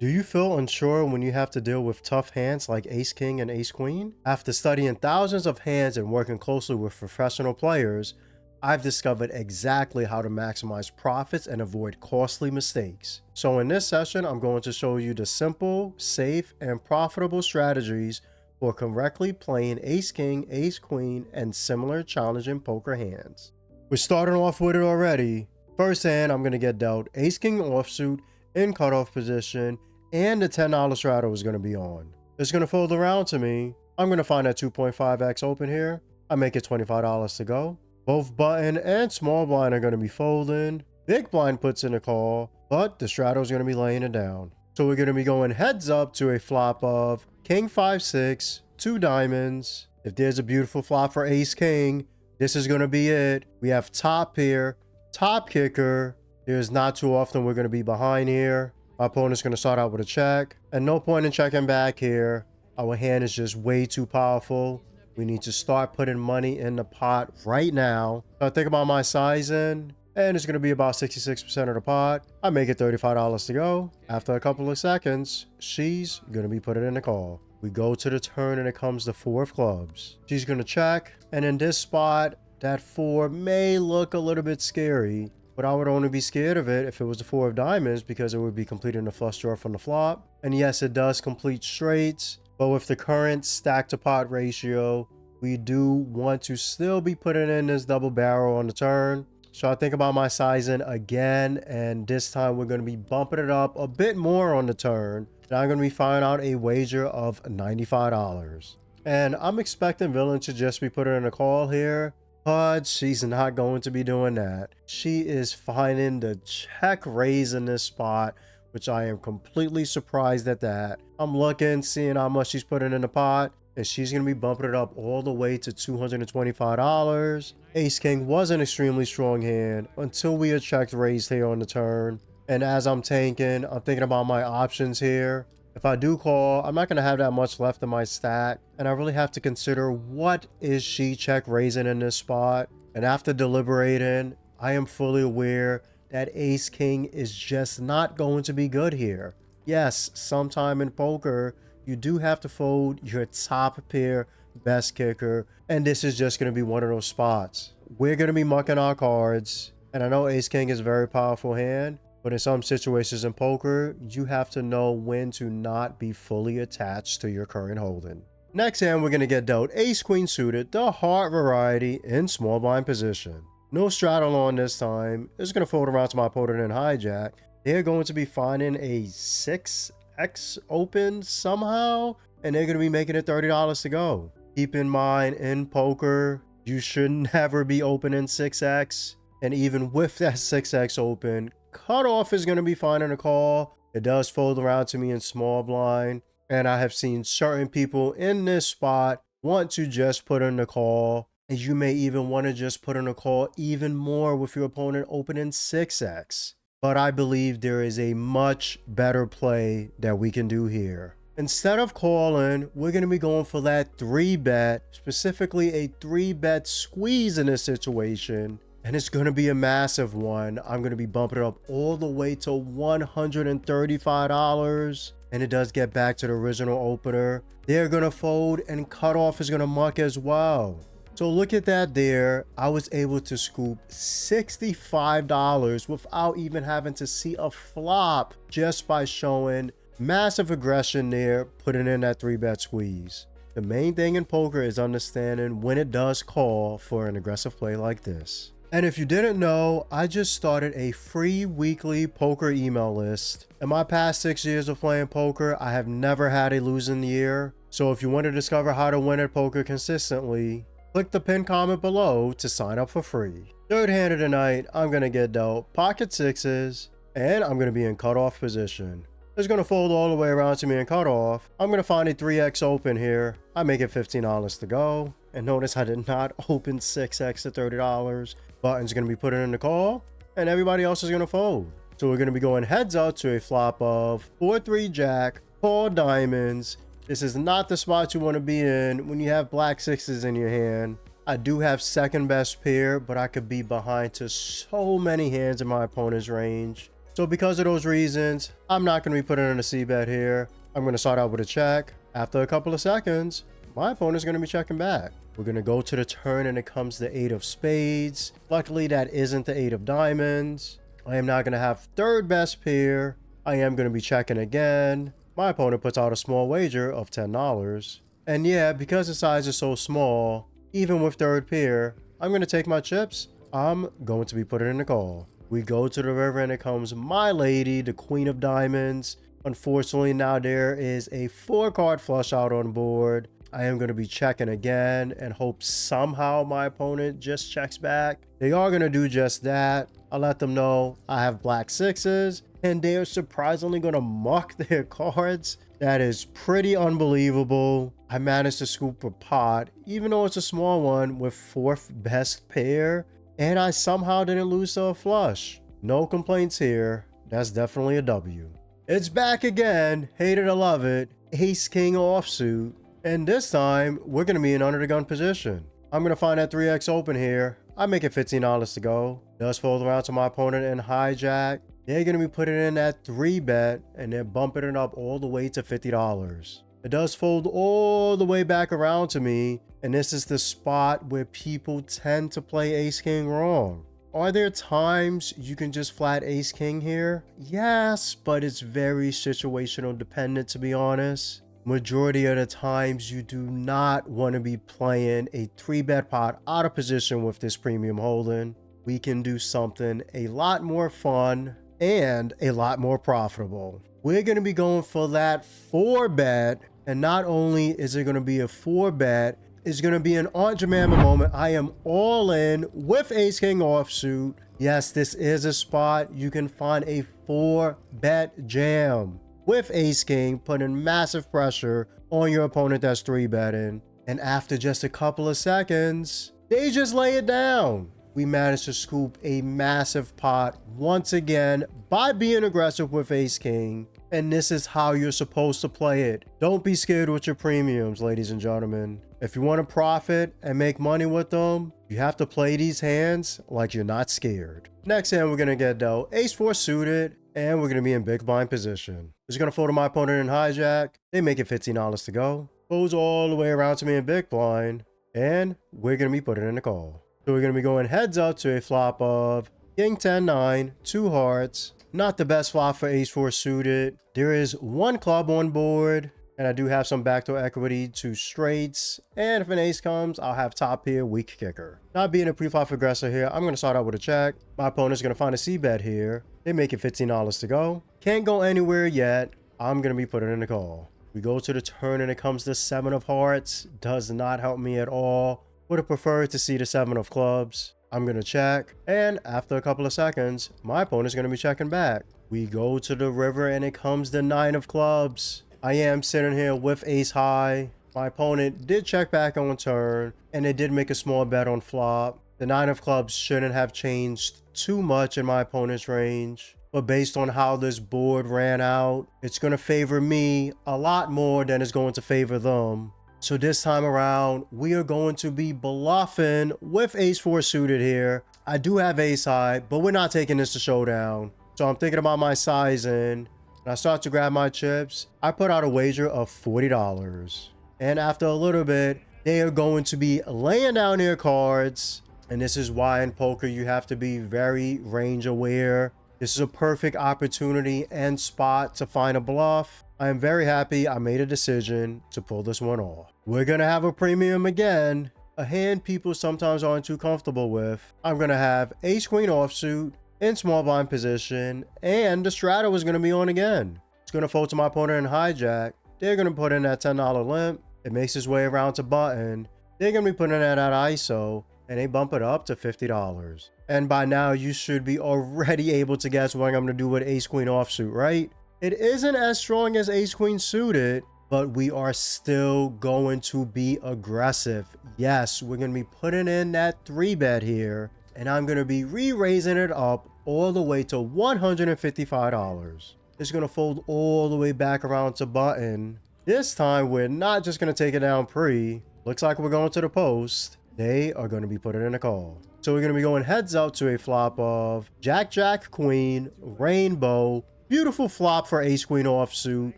Do you feel unsure when you have to deal with tough hands like Ace King and Ace Queen? After studying thousands of hands and working closely with professional players, I've discovered exactly how to maximize profits and avoid costly mistakes. So in this session, I'm going to show you the simple, safe, and profitable strategies for correctly playing Ace King, Ace Queen, and similar challenging poker hands. We're starting off with it already. First hand, I'm going to get dealt Ace King offsuit in cutoff position, and the $10 straddle is going to be on. It's going to fold around to me. I'm going to find that 2.5x open here. I make it $25 to go. Both button and small blind are going to be folding. Big blind puts in a call, but the straddle is going to be laying it down. So we're going to be going heads up to a flop of King 5-6, 2 diamonds. If there's a beautiful flop for Ace King, this is going to be it. We have top here, top kicker. There's not too often we're going to be behind here. My opponent's going to start out with a check, and no point in checking back here. Our hand is just way too powerful. We need to start putting money in the pot right now. So I think about my sizing, and it's going to be about 66% of the pot. I make it $35 to go. After a couple of seconds, she's going to be putting in the call. We go to the turn, and it comes the 4 of clubs. She's going to check, and in this spot, that 4 may look a little bit scary, but I would only be scared of it if it was the 4 of diamonds, because it would be completing the flush draw from the flop. And yes, it does complete straights, but with the current stack to pot ratio, we do want to still be putting in this double barrel on the turn. So I think about my sizing again, and this time we're going to be bumping it up a bit more on the turn. And I'm going to be firing out a wager of $95. And I'm expecting Villain to just be putting in a call here, but she's not going to be doing that. She is finding the check raise in this spot, which I am completely surprised at that. I'm looking, seeing how much she's putting in the pot, and she's going to be bumping it up all the way to $225. Ace King was an extremely strong hand until we had checked raised here on the turn. And as I'm tanking, I'm thinking about my options here. If I do call, I'm not going to have that much left in my stack, and I really have to consider what is she check raising in this spot. And after deliberating, I am fully aware that Ace King is just not going to be good here. Yes, sometime in poker, you do have to fold your top pair best kicker, and this is just going to be one of those spots. We're going to be mucking our cards, and I know Ace King is a very powerful hand, but in some situations in poker, you have to know when to not be fully attached to your current holding. Next hand, we're going to get dealt Ace Queen suited, the heart variety in small blind position. No straddle on this time. It's going to fold around to my opponent in hijack. They're going to be finding a 6x open somehow, and they're going to be making it $30 to go. Keep in mind, in poker, you should never be opening 6x, and even with that 6x open, cutoff is going to be finding a call. It does fold around to me in small blind, and I have seen certain people in this spot want to just put in the call, and you may even want to just put in a call even more with your opponent opening 6x. But I believe there is a much better play that we can do here. Instead of calling, we're going to be going for that 3-bet, specifically a 3-bet squeeze in this situation. And it's going to be a massive one. I'm going to be bumping it up all the way to $135. And it does get back to the original opener. They're going to fold, and cutoff is going to muck as well. So look at that there. I was able to scoop $65 without even having to see a flop, just by showing massive aggression there, putting in that 3-bet squeeze. The main thing in poker is understanding when it does call for an aggressive play like this. And if you didn't know, I just started a free weekly poker email list. In my past 6 years of playing poker, I have never had a losing year. So if you want to discover how to win at poker consistently, click the pinned comment below to sign up for free. Third hand of the night, I'm going to get dealt pocket sixes, and I'm going to be in cutoff position. It's going to fold all the way around to me in cutoff. I'm going to find a 3x open here. I make it $15 to go. And notice I did not open 6x to $30. Button's going to be putting in the call, and everybody else is going to fold. So we're going to be going heads up to a flop of 4-3 jack, call diamonds. This is not the spot you want to be in when you have black sixes in your hand. I do have second best pair, but I could be behind to so many hands in my opponent's range. So because of those reasons, I'm not going to be putting in a c-bet here. I'm going to start out with a check. After a couple of seconds, my opponent's going to be checking back. We're going to go to the turn and it comes the 8 of spades. Luckily, that isn't the 8 of diamonds. I am not going to have third best pair. I am going to be checking again. My opponent puts out a small wager of $10. And yeah, because the size is so small, even with third pair, I'm going to take my chips. I'm going to be putting in the call. We go to the river and it comes my lady, the queen of diamonds. Unfortunately, now there is a 4-card flush out on board. I am going to be checking again and hope somehow my opponent just checks back. They are going to do just that. I'll let them know I have black sixes and they are surprisingly going to muck their cards. That is pretty unbelievable. I managed to scoop a pot, even though it's a small one, with 4th best pair. And I somehow didn't lose to a flush. No complaints here. That's definitely a W. It's back again. Hate it or love it. Ace King offsuit. And this time, we're going to be in under the gun position. I'm going to find that 3x open here. I make it $15 to go. Does fold around to my opponent and hijack. They're going to be putting in that 3-bet and they're bumping it up all the way to $50. It does fold all the way back around to me. And this is the spot where people tend to play Ace King wrong. Are there times you can just flat Ace King here? Yes, but it's very situational dependent, to be honest. Majority of the times you do not want to be playing a 3-bet pot out of position with this premium holding. We can do something a lot more fun and a lot more profitable. We're going to be going for that 4-bet, and not only is it going to be a 4-bet, it's going to be an Aunt Jemima moment. I am all in with Ace King offsuit. Yes, this is a spot you can find a 4-bet jam with Ace King, putting massive pressure on your opponent that's 3-betting. And after just a couple of seconds, they just lay it down. We managed to scoop a massive pot once again by being aggressive with Ace King. And this is how you're supposed to play it. Don't be scared with your premiums, ladies and gentlemen. If you want to profit and make money with them, you have to play these hands like you're not scared. Next hand we're going to get though, Ace 4 suited, and we're going to be in big blind position. Just going to fold to my opponent in hijack. They make it $15 to go. Goes all the way around to me in big blind, and we're going to be putting in the call. So we're going to be going heads up to a flop of King 10-9, 2 hearts. Not the best flop for Ace 4 suited. There is 1 club on board, and I do have some backdoor equity, 2 straights. And if an ace comes, I'll have top pair, weak kicker. Not being a pre-flop aggressor here, I'm going to start out with a check. My opponent's going to find a c-bet here. They make it $15 to go. Can't go anywhere yet. I'm going to be putting in the call. We go to the turn and it comes the 7 of hearts. Does not help me at all. Would have preferred to see the 7 of clubs. I'm going to check, and after a couple of seconds, my opponent's going to be checking back. We go to the river and it comes the 9 of clubs. I am sitting here with ace high. My opponent did check back on turn, and they did make a small bet on flop. The 9 of clubs shouldn't have changed too much in my opponent's range, but based on how this board ran out, it's going to favor me a lot more than it's going to favor them. So this time around, we are going to be bluffing with Ace 4 suited here. I do have ace high, but we're not taking this to showdown. So I'm thinking about my sizing, and I start to grab my chips. I put out a wager of $40. And after a little bit, they are going to be laying down their cards. And this is why in poker, you have to be very range aware. This is a perfect opportunity and spot to find a bluff. I am very happy I made a decision to pull this one off. We're going to have a premium again, a hand people sometimes aren't too comfortable with. I'm going to have ace queen offsuit in small blind position, and the straddle is going to be on again. It's going to fold to my opponent in hijack. They're going to put in that $10 limp. It makes its way around to button. They're going to be putting in that ISO, and they bump it up to $50. And by now, you should be already able to guess what I'm going to do with ace queen offsuit, right? It isn't as strong as ace queen suited, but we are still going to be aggressive. Yes, we're going to be putting in that 3-bet here, and I'm going to be re-raising it up all the way to $155. It's going to fold all the way back around to button. This time, we're not just going to take it down pre. Looks like we're going to the post. They are going to be putting in a call. So we're going to be going heads up to a flop of Jack, Jack, Queen, Rainbow. Beautiful flop for Ace Queen offsuit.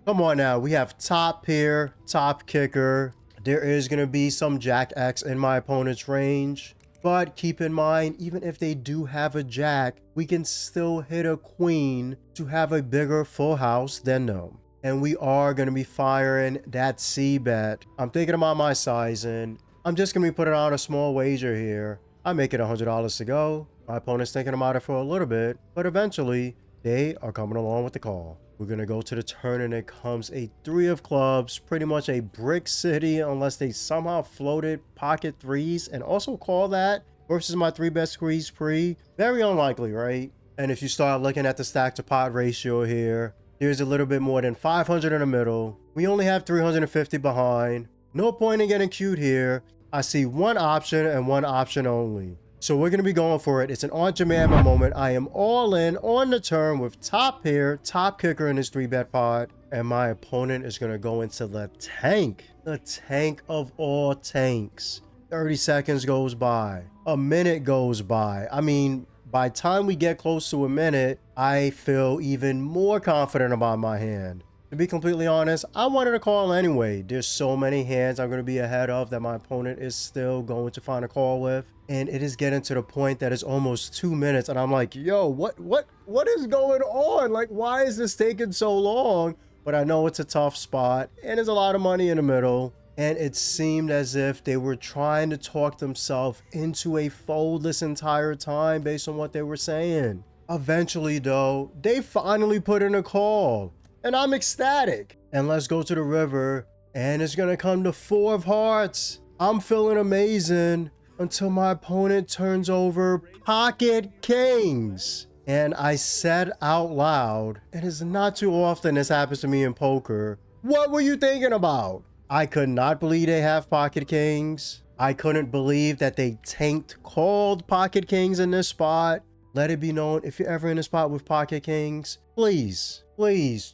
Come on now. We have top pair, top kicker. There is going to be some Jack X in my opponent's range. But keep in mind, even if they do have a Jack, we can still hit a Queen to have a bigger full house than them. And we are going to be firing that C bet. I'm thinking about my sizing. I'm just going to be putting on a small wager here. I make it $100 to go. My opponent's thinking about it for a little bit, but eventually they are coming along with the call. We're going to go to the turn and it comes a 3 of clubs, pretty much a brick city unless they somehow floated pocket threes and also call that versus my 3-bet squeeze pre. Very unlikely, right? And if you start looking at the stack to pot ratio here, there's a little bit more than 500 in the middle. We only have 350 behind. No point in getting cute here. I see one option and one option only. So we're going to be going for it. It's an Aunt Jemima moment. I am all in on the turn with top pair, top kicker in his 3-bet pot. And my opponent is going to go into the tank of all tanks. 30 seconds goes by. A minute goes by. I mean, by the time we get close to a minute, I feel even more confident about my hand. To be completely honest, I wanted to call anyway. There's so many hands I'm going to be ahead of that my opponent is still going to find a call with. And it is getting to the point that it's almost 2 minutes. And I'm like, yo, what is going on? Like, why is this taking so long? But I know it's a tough spot and there's a lot of money in the middle. And it seemed as if they were trying to talk themselves into a fold this entire time based on what they were saying. Eventually, though, they finally put in a call. And I'm ecstatic. And let's go to the river. And it's going to come to 4 of hearts. I'm feeling amazing until my opponent turns over pocket kings. And I said out loud, it is not too often this happens to me in poker. What were you thinking about? I could not believe they have pocket kings. I couldn't believe that they tanked called pocket kings in this spot. Let it be known, if you're ever in a spot with pocket kings, please,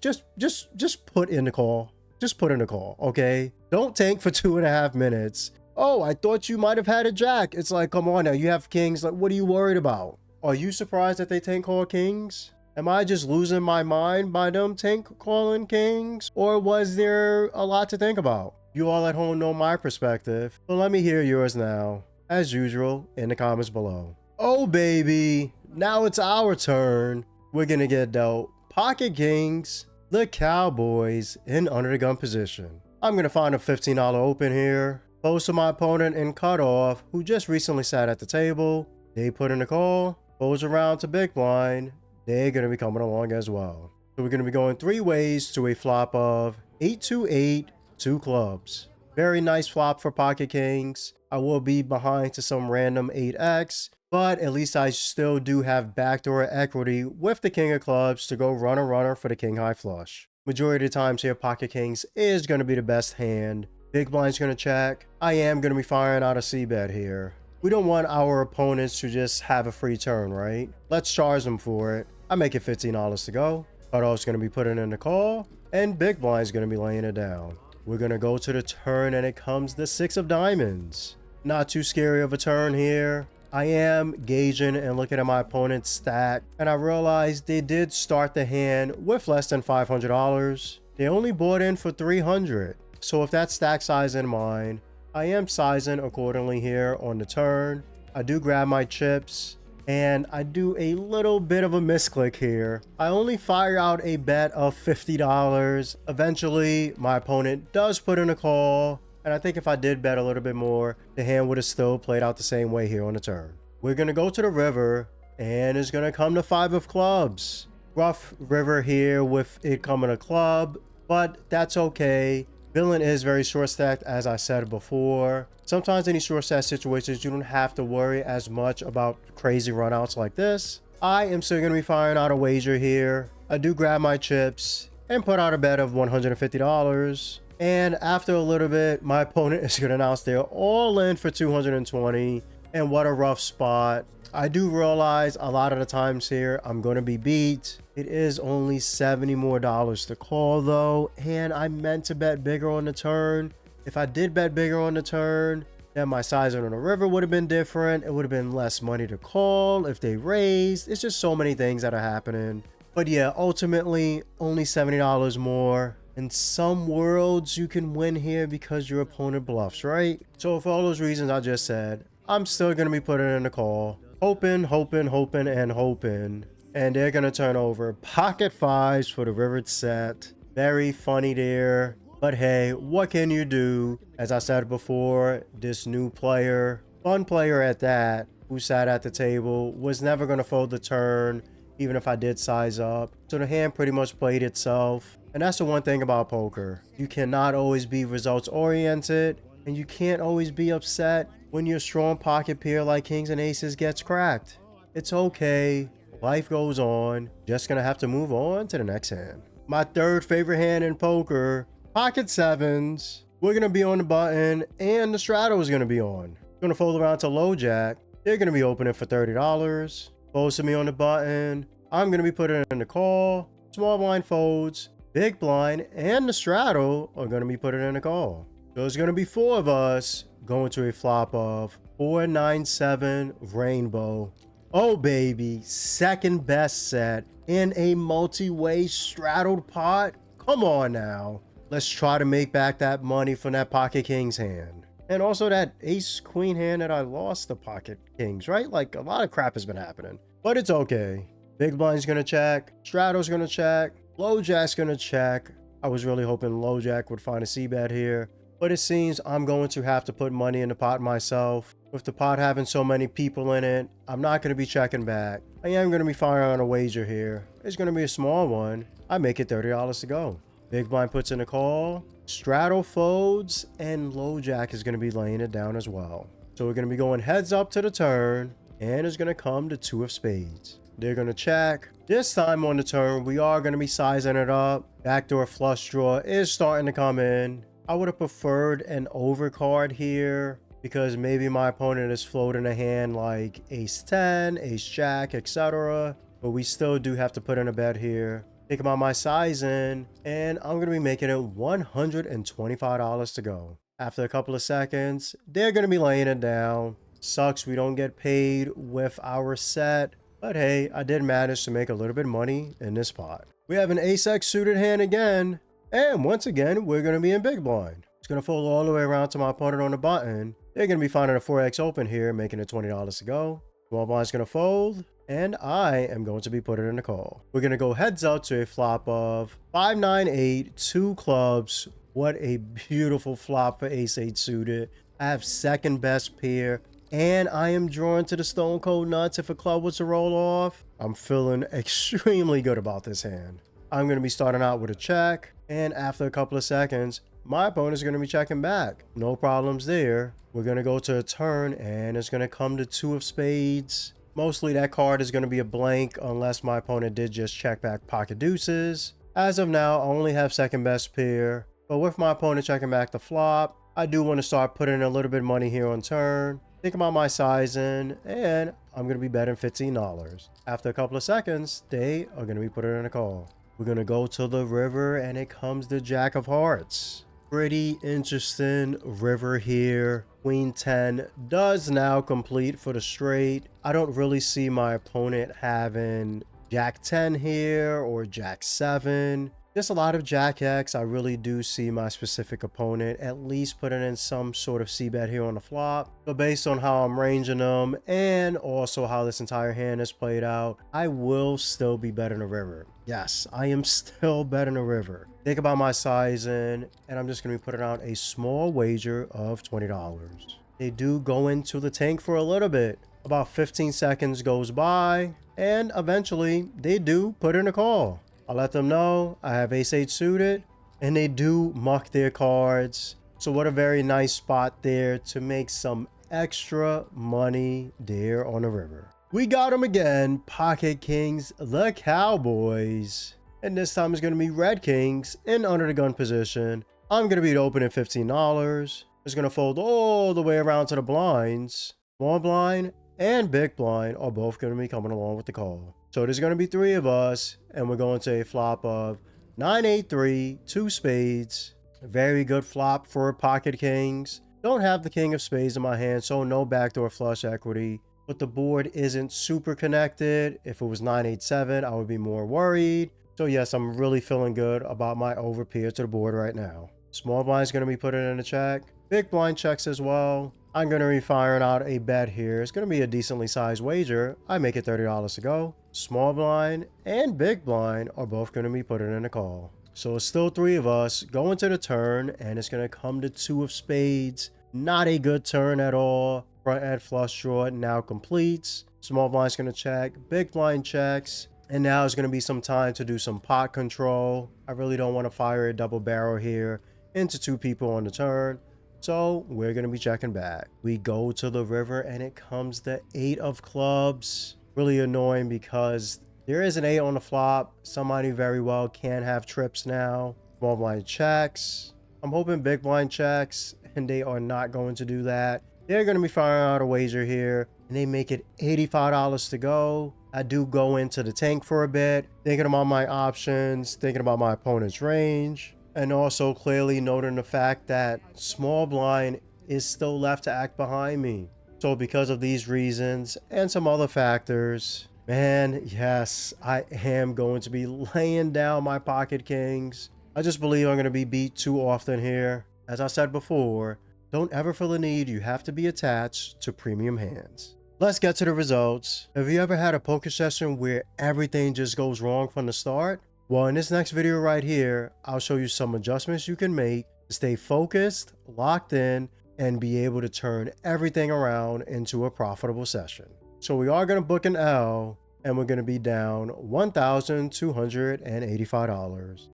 just put in the call. Just put in the call, okay? Don't tank for 2.5 minutes. Oh, I thought you might have had a Jack. It's like, come on now, you have kings. Like, what are you worried about? Are you surprised that they tank call kings? Am I just losing my mind by them tank calling kings? Or was there a lot to think about? You all at home know my perspective, but let me hear yours now, as usual, in the comments below. Oh, baby. Now it's our turn. We're going to get dealt pocket kings, the Cowboys, in under the gun position. I'm going to find a $15 open here. Close to my opponent in cutoff, who just recently sat at the table. They put in a call. Goes around to big blind. They're going to be coming along as well. So we're going to be going 3 ways to a flop of 8-8, 2 clubs. Very nice flop for pocket kings. I will be behind to some random 8x. But at least I still do have backdoor equity with the king of clubs to go runner for the king high flush. Majority of the times here, pocket kings is going to be the best hand. Big blind's going to check. I am going to be firing out a c-bet here. We don't want our opponents to just have a free turn, right? Let's charge them for it. I make it $15 to go. Cutoff's going to be putting in the call. And big blind's going to be laying it down. We're going to go to the turn and it comes the 6 of diamonds. Not too scary of a turn here. I am gauging and looking at my opponent's stack, and I realized they did start the hand with less than $500. They only bought in for $300. So with that stack size in mind, I am sizing accordingly here on the turn. I do grab my chips, and I do a little bit of a misclick here. I only fire out a bet of $50. Eventually, my opponent does put in a call. And I think if I did bet a little bit more, the hand would have still played out the same way here on the turn. We're going to go to the river, and it's going to come to 5 of clubs. Rough river here with it coming a club, but that's okay. Villain is very short stacked, as I said before. Sometimes in these short stack situations, you don't have to worry as much about crazy runouts like this. I am still going to be firing out a wager here. I do grab my chips and put out a bet of $150. And after a little bit, my opponent is going to announce they're all in for 220. And what a rough spot. I do realize a lot of the times here, I'm going to be beat. It is only $70 more to call though. And I meant to bet bigger on the turn. If I did bet bigger on the turn, Then my sizing on the river would have been different. It would have been less money to call if they raised. It's just so many things that are happening. But yeah, ultimately, only $70 more. In some worlds, you can win here because your opponent bluffs, right? So for all those reasons I just said, I'm still going to be putting in the call. Hoping, and hoping. And they're going to turn over pocket fives for the rivered set. Very funny there. But hey, what can you do? As I said before, this new player, fun player at that, who sat at the table, was never going to fold the turn, even if I did size up. So the hand pretty much played itself. And that's the one thing about poker. You cannot always be results oriented, and you can't always be upset when your strong pocket pair like kings and aces gets cracked. It's okay. Life goes on. Just gonna have to move on to the next hand. My third favorite hand in poker, pocket sevens. We're gonna be on the button, and the straddle is gonna be on. Gonna fold around to low jack. They're gonna be opening for $30. Folds to me on the button. I'm gonna be putting it in the call. Small blind folds. Big blind and the straddle are gonna be putting in the call. So there's gonna be four of us going to a flop of 497 rainbow. Oh baby, second best set in a multi-way straddled pot. Come on now. Let's try to make back that money from that pocket kings hand. And also that ace queen hand that I lost the pocket kings, right? Like a lot of crap has been happening, but it's okay. Big blind's gonna check, straddle's gonna check, low jack's gonna check. I was really hoping low jack would find a c-bet here, but it seems I'm going to have to put money in the pot myself. With the pot having so many people in it, I'm not going to be checking back. I am going to be firing on a wager here. It's going to be a small one. I make it $30 to go. Big blind puts in a call, straddle folds, and low jack is going to be laying it down as well. So we're going to be going heads up to the turn, and it's going to come to two of spades. They're going to check. This time on the turn, we are going to be sizing it up. Backdoor flush draw is starting to come in. I would have preferred an overcard here because maybe my opponent is floating a hand like ace 10, ace jack, etc. But we still do have to put in a bet here. Think about my sizing, and I'm going to be making it $125 to go. After a couple of seconds, they're going to be laying it down. Sucks we don't get paid with our set. But hey, I did manage to make a little bit of money in this pot. We have an ace-x suited hand again. And once again, we're going to be in big blind. It's going to fold all the way around to my opponent on the button. They're going to be finding a 4x open here, making it $20 to go. Small blind's going to fold. And I am going to be putting in a call. We're going to go heads up to a flop of 5-9-8, two clubs. What a beautiful flop for ace-8 suited. I have second best pair. And I am drawn to the stone cold nuts if a club was to roll off. I'm feeling extremely good about this hand. I'm going to be starting out with a check. And after a couple of seconds, my opponent is going to be checking back. No problems there. We're going to go to a turn and it's going to come to two of spades. Mostly that card is going to be a blank unless my opponent did just check back pocket deuces. As of now, I only have second best pair. But with my opponent checking back the flop, I do want to start putting in a little bit of money here on turn. Think about my sizing, and I'm going to be betting $15. After a couple of seconds, they are going to be putting in a call. We're going to go to the river, and it comes the jack of hearts. Pretty interesting river here. Queen 10 does now complete for the straight. I don't really see my opponent having jack 10 here or jack 7. Just a lot of jack X. I really do see my specific opponent at least putting in some sort of c-bet here on the flop. So based on how I'm ranging them and also how this entire hand is played out, I will still be betting the river. Yes, I am still betting the river. Think about my sizing, and I'm just going to be putting out a small wager of $20. They do go into the tank for a little bit. About 15 seconds goes by, and eventually they do put in a call. I let them know I have ace-8 suited, and they do muck their cards. So what a very nice spot there to make some extra money there on the river. We got them again, pocket kings, the Cowboys. And this time it's going to be red kings in under the gun position. I'm going to be open at $15. It's going to fold all the way around to the blinds. Small blind and big blind are both going to be coming along with the call. So there's going to be three of us, and we're going to a flop of 9-8-3, two spades. Very good flop for pocket kings. Don't have the king of spades in my hand, so no backdoor flush equity. But the board isn't super connected. If it was 9-8-7, I would be more worried. So yes, I'm really feeling good about my overpair to the board right now. Small blind is going to be put in a check. Big blind checks as well. I'm going to be firing out a bet here. It's going to be a decently sized wager. I make it $30 to go. Small blind and big blind are both going to be put in a call. So it's still three of us going to the turn, and it's going to come to two of spades. Not a good turn at all. Front end flush draw now completes. Small blind's going to check. Big blind checks. And now it's going to be some time to do some pot control. I really don't want to fire a double barrel here into two people on the turn. So we're going to be checking back. We go to the river and it comes the 8 of clubs. Really annoying because there is an 8 on the flop. Somebody very well can have trips now. Small blind checks. I'm hoping big blind checks, and they are not going to do that. They're going to be firing out a wager here, and they make it $85 to go. I do go into the tank for a bit, thinking about my options, thinking about my opponent's range, and also clearly noting the fact that small blind is still left to act behind me. So because of these reasons and some other factors, man, yes, I am going to be laying down my pocket kings. I just believe I'm going to be beat too often here. As I said before, don't ever feel the need you have to be attached to premium hands. Let's get to the results. Have you ever had a poker session where everything just goes wrong from the start? Well, in this next video right here, I'll show you some adjustments you can make to stay focused, locked in, and be able to turn everything around into a profitable session. So we are going to book an L, and we're going to be down $1,285.